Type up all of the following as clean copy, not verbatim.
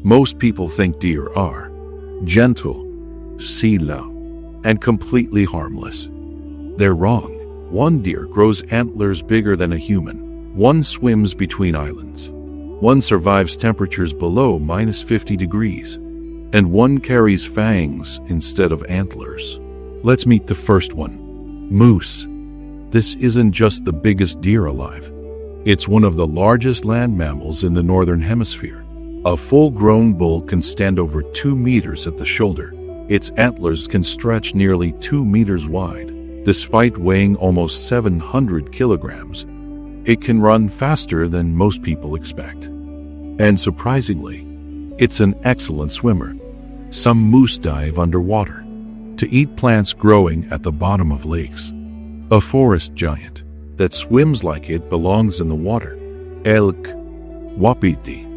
Most people think deer are gentle, slow, and completely harmless. They're wrong. One deer grows antlers bigger than a human. One swims between islands. One survives temperatures below -50 degrees. And one carries fangs instead of antlers. Let's meet the first one. Moose. This isn't just the biggest deer alive. It's one of the largest land mammals in the northern hemisphere. A full-grown bull can stand over 2 meters at the shoulder. Its antlers can stretch nearly 2 meters wide. Despite weighing almost 700 kilograms, it can run faster than most people expect. And surprisingly, it's an excellent swimmer. Some moose dive underwater to eat plants growing at the bottom of lakes. A forest giant that swims like it belongs in the water. Elk. Wapiti.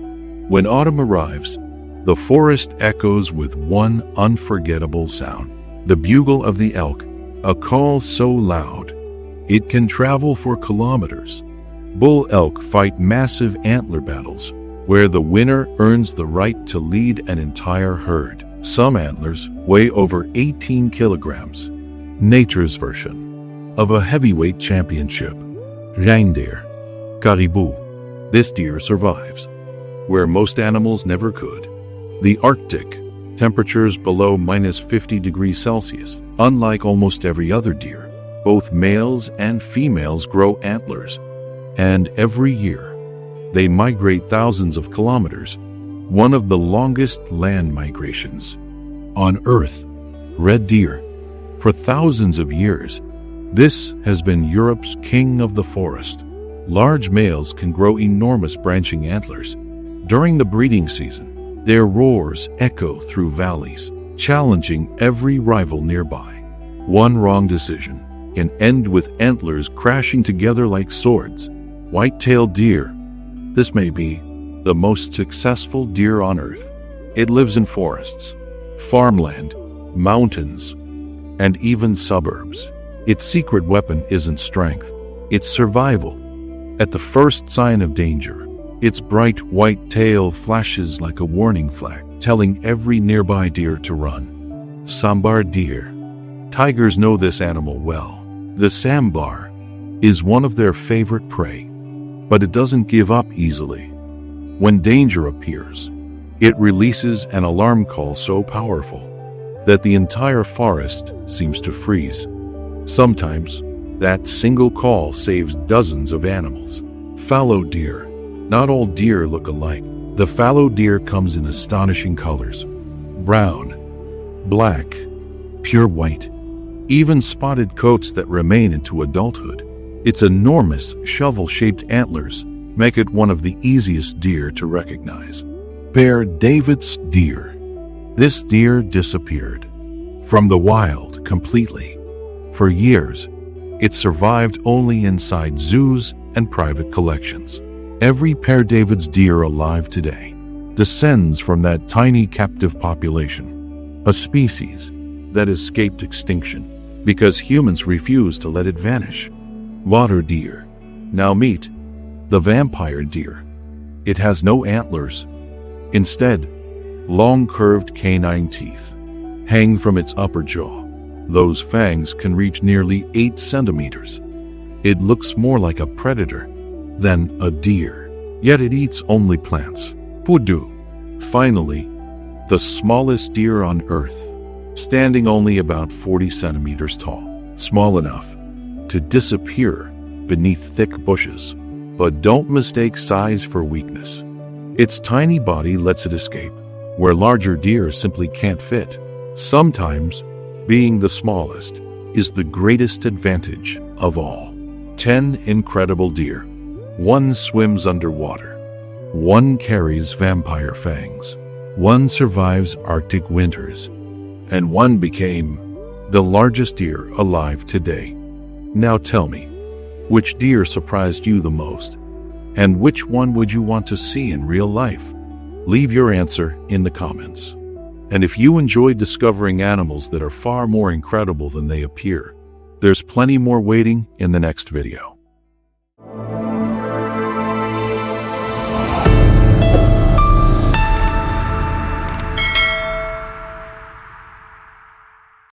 When autumn arrives, the forest echoes with one unforgettable sound. The bugle of the elk, a call so loud it can travel for kilometers. Bull elk fight massive antler battles where the winner earns the right to lead an entire herd. Some antlers weigh over 18 kilograms. Nature's version of a heavyweight championship. Reindeer. Caribou. This deer survives where most animals never could. The Arctic, temperatures below -50 degrees Celsius. Unlike almost every other deer, both males and females grow antlers, and every year they migrate thousands of kilometers, one of the longest land migrations on Earth. Red deer. For thousands of years, this has been Europe's king of the forest. Large males can grow enormous branching antlers. During the breeding season, their roars echo through valleys, challenging every rival nearby. One wrong decision can end with antlers crashing together like swords. White-tailed deer. This may be the most successful deer on Earth. It lives in forests, farmland, mountains, and even suburbs. Its secret weapon isn't strength, it's survival. At the first sign of danger, its bright white tail flashes like a warning flag, telling every nearby deer to run. Sambar Deer. Tigers know this animal well. The sambar is one of their favorite prey, but it doesn't give up easily. When danger appears, it releases an alarm call so powerful that the entire forest seems to freeze. Sometimes, that single call saves dozens of animals. Fallow deer. Not all deer look alike. The fallow deer comes in astonishing colors. Brown, black, pure white, even spotted coats that remain into adulthood. Its enormous shovel-shaped antlers make it one of the easiest deer to recognize. Père David's deer. This deer disappeared from the wild completely. For years, it survived only inside zoos and private collections. Every Père David's deer alive today descends from that tiny captive population, a species that escaped extinction because humans refused to let it vanish. Water deer. Now meet the vampire deer. It has no antlers. Instead, long curved canine teeth hang from its upper jaw. Those fangs can reach nearly 8 centimeters. It looks more like a predator than a deer, yet it eats only plants. Pudu. Finally, the smallest deer on Earth, standing only about 40 centimeters tall, small enough to disappear beneath thick bushes. But don't mistake size for weakness. Its tiny body lets it escape, where larger deer simply can't fit. Sometimes, being the smallest is the greatest advantage of all. 10 incredible deer. One swims underwater. One carries vampire fangs. One survives Arctic winters. And one became the largest deer alive today. Now tell me, which deer surprised you the most? And which one would you want to see in real life? Leave your answer in the comments. And if you enjoyed discovering animals that are far more incredible than they appear, there's plenty more waiting in the next video.